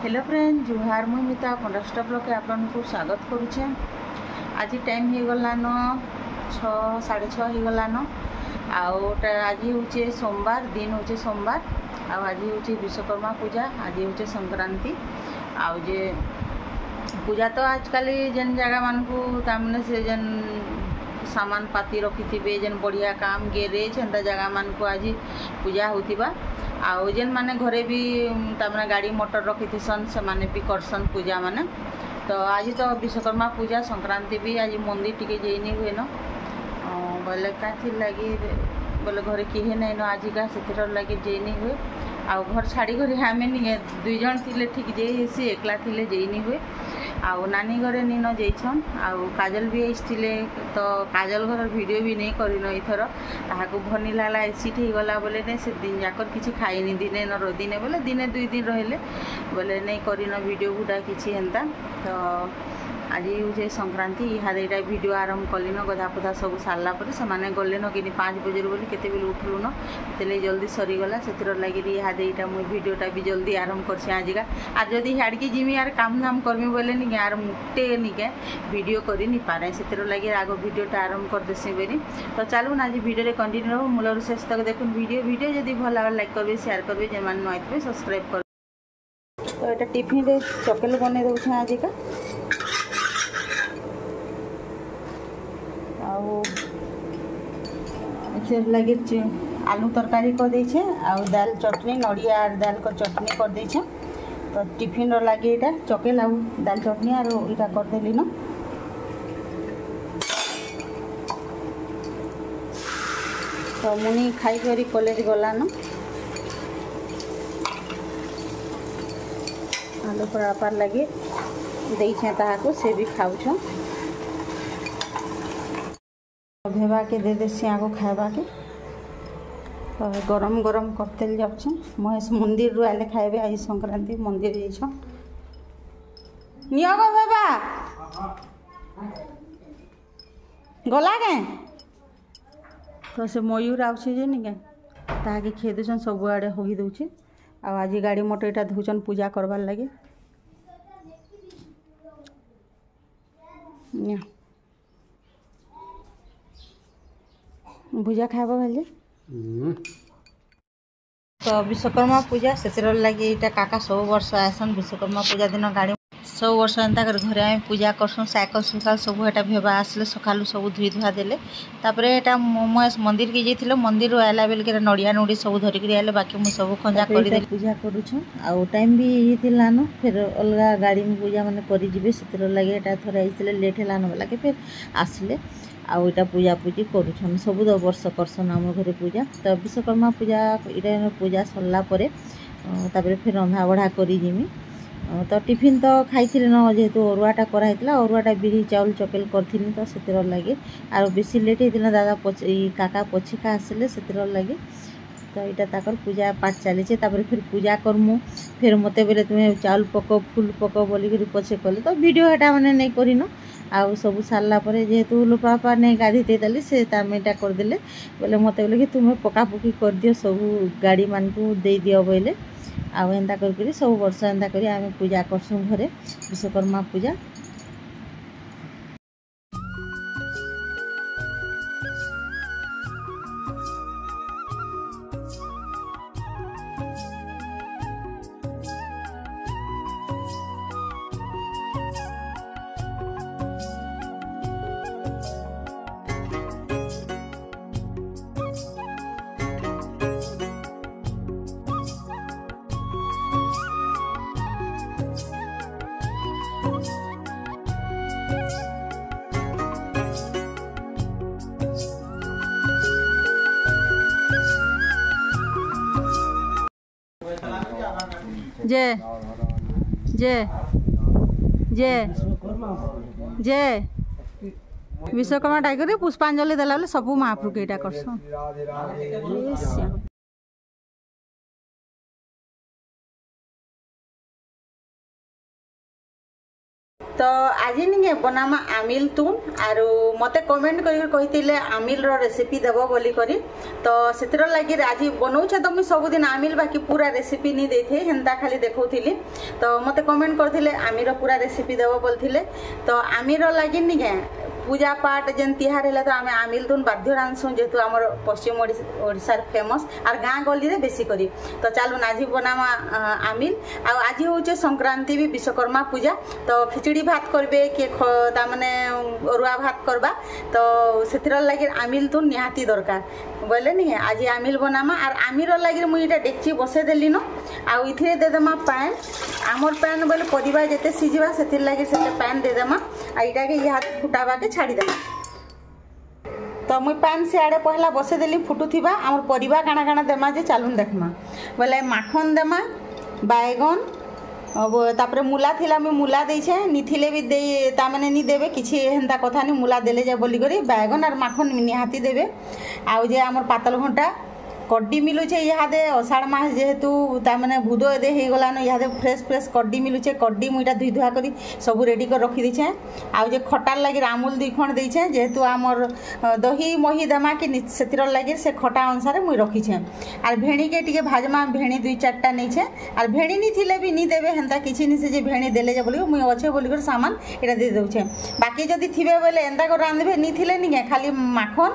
Hello friend जुहार मुई मिता पंडस्टा blog के आपको स्वागत करुचे। आज टाइम हो गलान 6:30 हो गलान। आज हूँ सोमवार दिन हूँ सोमवार आज हूँ विश्वकर्मा पूजा आज हूँ संक्रांति जे पूजा तो आजकल जेन जगह मान को तमने से जेन सामान पाती रखी थे जेन बढ़िया काम गेरेज एंता जगह मान को आज पूजा होतिबा आउ जेन माने घरे भी तमने गाड़ी मोटर रखी थीसन से माने भी करसन पूजा माने। तो आज तो विश्वकर्मा पूजा संक्रांति भी आज मंदिर टिके जेनी हुए न बोले काथी लगी बोले घरे किहे नहीं न आजिका से लगे जेनी हुए आउ घर छाड़ी घरे हमें नहीं दुई जन थिले ठीक जे सी एकला थिले जेनी हुए आउ नानी घरे नीन जेछन आउ काजल भी आइसथिले तो काजल घर वीडियो भी नहीं करिन इथर ताहाको भनी लाला एसिड हो गला बोले नहीं से दिन जाकर किसी खाइनी दिने न दिने बोले दिने दुई दिन रहले बोले नहीं करिन वीडियो गुटा किसी हेन्ता। तो आज हूँ संक्रांति इहादे यहाँ वीडियो आरंभ कलिन गधा पुधा सब सारा पर से गलेन कि 5 बजे बोली केते बेले उठलुन से जल्दी सरीगला से लगे इहादे यहाँ मुझे वीडियोटा भी जल्दी आरंभ कर आजिका आर जदि हाड़की जिमी यार काम धाम करमी बोले नहीं यार मुटे निके वीडियो करी नहीं पारे से लगे आग वीडियोटा आरंभ कर देसी बेरी। तो चलून आज वीडियो कंटिन्यू रहो मूलर शेष तक देखुन वीडियो जदि भल लगे लाइक करेंगे शेयर करेंगे जो मैंने नुआ थे सब्सक्राइब कर। तो यहाँ टिफिन चकल बन दे आजिका लगे आलू तरकारी कर देछे आउ दाल चटनी नड़िया आर दाल को चटनी कर देछे। तो टिफिन लगे यहाँ चकेल आउ दाल चटनी आर यहाँ कर देली न। तो मुनी खाई करी कॉलेज गलान आलू परापार लगे देछे ताहाको से भी खाऊ भेवा के दे देसी आगो खावा के गरम गरम करते जाऊँ महेश मंदिर रू आले खाए आज संक्रांति मंदिर जाइछ नियो गो भेवा गला के। तो से मयूर आउछे जे निके ताके खे देछन सब आड़े होई दउछे आज गाड़ी मोटर इटा धुचन पूजा करबार लगे भुजा खाइबा भाई। तो विश्वकर्मा पूजा से लगे यहाँ काका सब वर्ष आसन विश्वकर्मा पूजा दिन गाड़ी सब वर्ष एंता कर घरे आम पूजा करसुँ साइकल सुकाल सब यहाँ भेवा आसले सका सब धुई धुआ देले तापर यहाँ महेश मंदिर के जाइए मंदिर आला बेल नड़िया नुड़ी सब धरिक आले बाकी मुझे सब खंजा कर पूजा करुँ आउ टाइम भी ये थिलान फिर अलग गाड़ी में पूजा मैंने करें से लगे यहाँ थोड़े आइए लेट है बोला के फिर आसले आउ इटा पूजा पूजी करुछन सब वर्ष करसन आम घरे पूजा। तो विश्वकर्मा पूजा इटा पूजा सरला परे तापर फिर रंधा बढ़ा करी जिमी। तो टिफिन तो खाई न जेहेतु अरुआटा कराइला अरुआटा बिरी चाउल चकेल करी तो से लगे आर बेसी लेट होता दादा काका पछिका आसले से लगे। तो यहाँ ताकर पूजा पाठ चली फिर पूजा करमु फिर मत बोले तुम्हें चाउल पक फुल पक बोलिक पछे कले तो वीडियो यहाँ मैंने नहीं करन आउ सब सारा जेहेतु लोपापा नहीं गाधी देदेली से यहाँ करदे बोले मत बोले कि तुम्हें पकापुकी कर दियो सब गाड़ी मान को दे दियो बोले आउ एंता कर सब वर्ष एंता कर आम पूजा करसुँ घरे विश्वकर्मा पूजा। जय जय जय जय विश्वकर्मा टाइगर पुष्पांजलि देला बेले सब महाप्रभु के इटा करसो। तो आज नहीं बनामा आमिल तुन आर मते कमेंट करते आमिल रेसिपी देव बोली करी तो से लगे आज बनाऊे तो मुझे सबुदिन आमिल बाकी पूरा रेसिपी नहीं देथे हेन्ता खाली देखौली तो मते कमेंट करते आमिर पूरा रेसिपी देव बोलते तो आमिर लगे नहीं पूजा पाठ जेन तिहार है तो आम आमिल तुन बाध्य रांधसु जेहेतु आम पश्चिम ओडिशार फेमस और गाँ गली रे बेसी करी तो चलू आज बनामा आमिल आज हूँ संक्रांति भी विश्वकर्मा पूजा तो खिचड़ी भात करबे कि ताने अरुआ भात करबा तो से लगे आमिल तुन निहाती दरकार बोले नहीं आज आमिल बनामा और आमिर लगे मुझे डेक्ची बसई देली न आउ इथिरे देदेमा पैन आमर पैन बोले परिवा जेते सिझिबा से लगे से पैन देदेमा आ इटा के यहाँ फुटाबा के छाड़ीदेमा तो मुई पैन से आड़े पहला बसई देली फुटुथिबा आमर परिवा काଣା काଣା देमा जे चालून देखमा बोले माखन देमा बैगन अब तापरे मूला थिला मैं मूला देछे निथिले भी दे तामाने नी देबे किछि हेंता कथा नहीं मूला देले जा बोली करी बैगन और माखन निहाती देबे आउ जे आमर पातल घंटा कड्डी मिलुचे इहादे अषाढ़ मास जेहेतु तामाने भूदो एदे हे गलानो इहादे फ्रेश फ्रेश कड्डी मिलुचे कड्डी मुइटा धुई धुआ करी सब रेडी कर रखी देछे आउ जे खटार लागि आमूल 2 खंड देछे जेहेतु आमर दही मही देमा कि सेतिर लागि से खटा अनुसार मुई रखीछे आर भेणी के टिके भाजमा भेणी 2-4टा नैछे आर भेणी नी थिले भी नी देबे हेंता किछि नी से जे भेणी देले जे बोली मुई अच्छे बोली कर सामान एटा दे देउछे बाकी जदी थिबे बोले एंता कर रांधबे नी थिले नी खाली माखन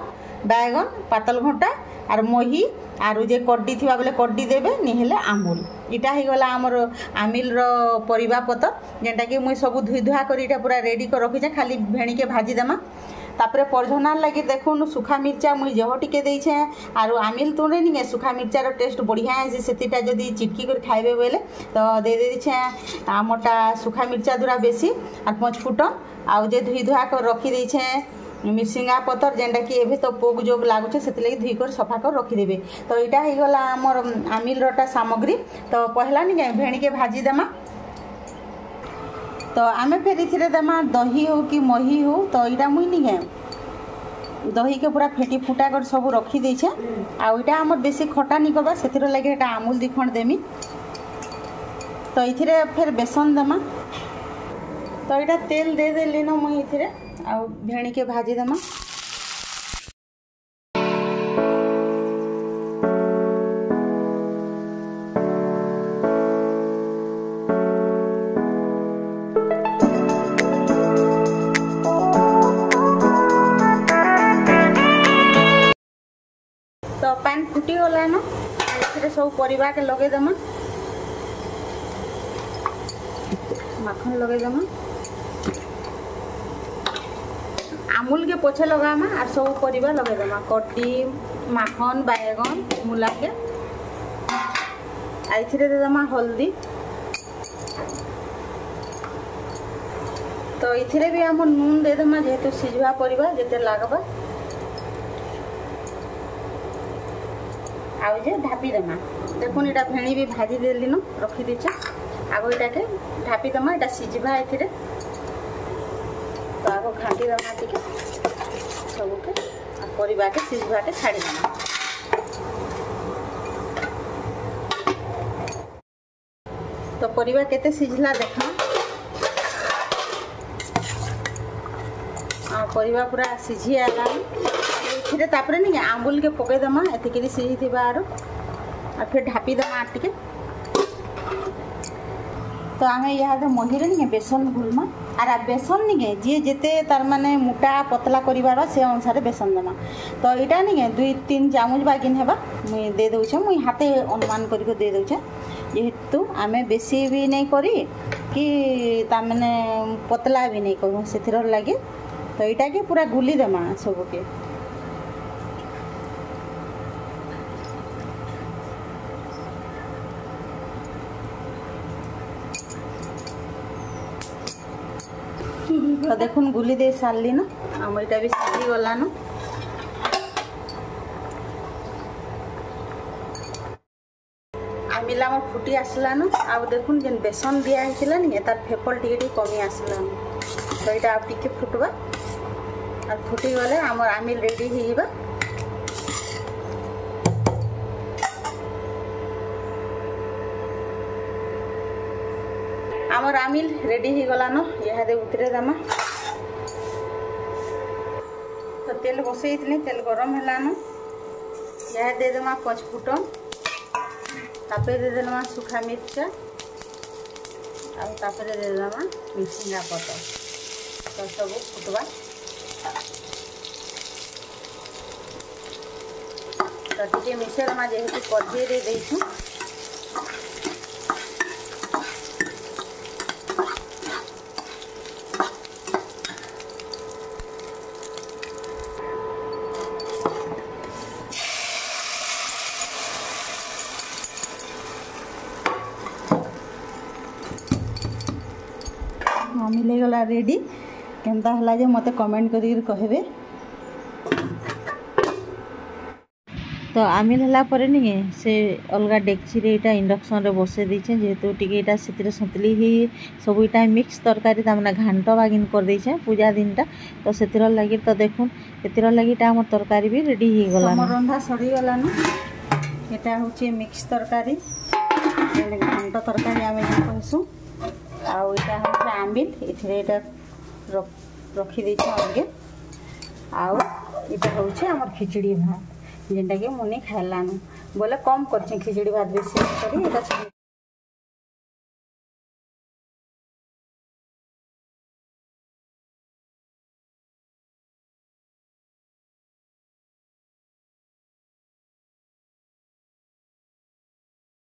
बैगन पातल घंटा आर मही आरु जे कड्डी थिबा बोले कड्डी देबे निहेले आमूल इटा ही गला हमर आमिल रो परिबा पतर जेंटा कि मुई सब धुई धुआ करी इटा पूरा रेडी कर रखी खाली भेणी के भाजी देमा तापरे परझनार लगी देखुन सुखा मिर्चा मुई जह टिके देछे आरु आमिल तुने नहीं सुखा मिर्चा रो टेस्ट बढ़िया है सेटा जदी चिटकी कर खाइबे बोले तो दे देछे आमटा सुखा मिर्चा दुरा बेसी आर 5 फुटन आउ जे धुई धुआ कर रखी देछे मिर्सिंगा पतर जेनटा कि एभे तो पोक जोग लागुचे से धुई कर सफा कर रखीदेवे तो यहाँ हो गला आमर आमिल रटा सामग्री तो पहला नहीं भेणी के भाजी देमा तो आम फिर इथिरे देमा दही हो कि मही हो तो यहाँ मुई नहीं दही के पूरा फेटी फुटा कर सब रखी देछे आउटा आमर बेसी खटा नहीं करबा से लगे आमूल 2 खंड देमी तो इथिरे फिर बेसन देमा तो यहाँ तेल दे देली न मुई इथिरे आ भेणी के भाजी देमा तो पान फुटी गला न सब परिवा के लगे देमा माखन लगे देमा आमूल के पोछे लगामा और सब परिवा लगे देमा कड्डी माखन बैगन मूला के आइथिरे दे देमा हल्दी तो इथिरे भी हम नून दे देमा जेहेतु सिझवा परिवा जेते लागबा आउ जे ढापी देमा देखुन इटा भेणी भी भाजी देली न रखी देछे आगो इटा के ढापी देमा इटा सिझवा इथिरे तो आगो घाटी देमा टिके सबके परिवा के सिझवा के छाड़ी देमा तो परिवा केते सिझला देखा परिवा पूरा सिझी आला फिर तापरे नहीं आंबुल के पके देमा एतिकरी सिझी थिबा आरो और फिर ढापी देमा टिके तो आम यहाँ महीरे नहीं बेसन घुलमा आर बेसन नहीं जी जिते तार माने मोटा पतला करार से अनुसार बेसन देमा तो यहाँ नहीं 2-3 चामच बागिन हेबा मुई दे दउछे मुई हाथे अनुमान करके दे दउछे जेहेतु आमे बेसी भी नहीं करी कि तार माने पतला भी नहीं करूँ से लगे तो यहाँ के पूरा गुली देमा सबके तो देखुन गुली दे सारली न आम यहाँ भी सीझी गला न आमिला मोर फुटी आसला न आ देखुन जेन बेसन दिया है नहीं तार फेफल टी कमी आसला तो यहाँ आप टिके फुटवा और फुटी गले आम आमिल रेडी हो आमर आमिल रेडी हो गलान इहादे उतरे दमा तो तेल बसई तेल गरम है यह दे देमा 5 फुटन तापर दे देमा सुखा मिर्चा और तापर दे देमा मिर्चिंगा पतर तो सब फुटवा तो टे मिसेर मा जेहेतु कढ़ई रे देइछु आमिल गला रेडी केनता हला जे मते कमेंट करी कहबे। तो आमिल हला परे नहीं से अलगा डेक्ची रे इटा इंडक्शन रे बसे दीछे जेहेतु टिके इटा सितरे सतली ही सब इटा मिक्स तरकारी तामना घांट बागिन कर दीछे पूजा दिनटा तो सेतिर लागि तो देखुन एतिर लागि टा हमर तरकारी भी रेडी ही गला हमर रंधा सड़ी गला न एटा होचे मिक्स तरकारी एले घांट तरकारी आमे कहसु आउ इटा होचे आंबिल इथरे इटा रखी दीछे अलगे आउ इटा होचे हमर खिचड़ी भात जेनटा कि मुनी खाइलानु बोले कम कर खिचड़ी भात बेसी करी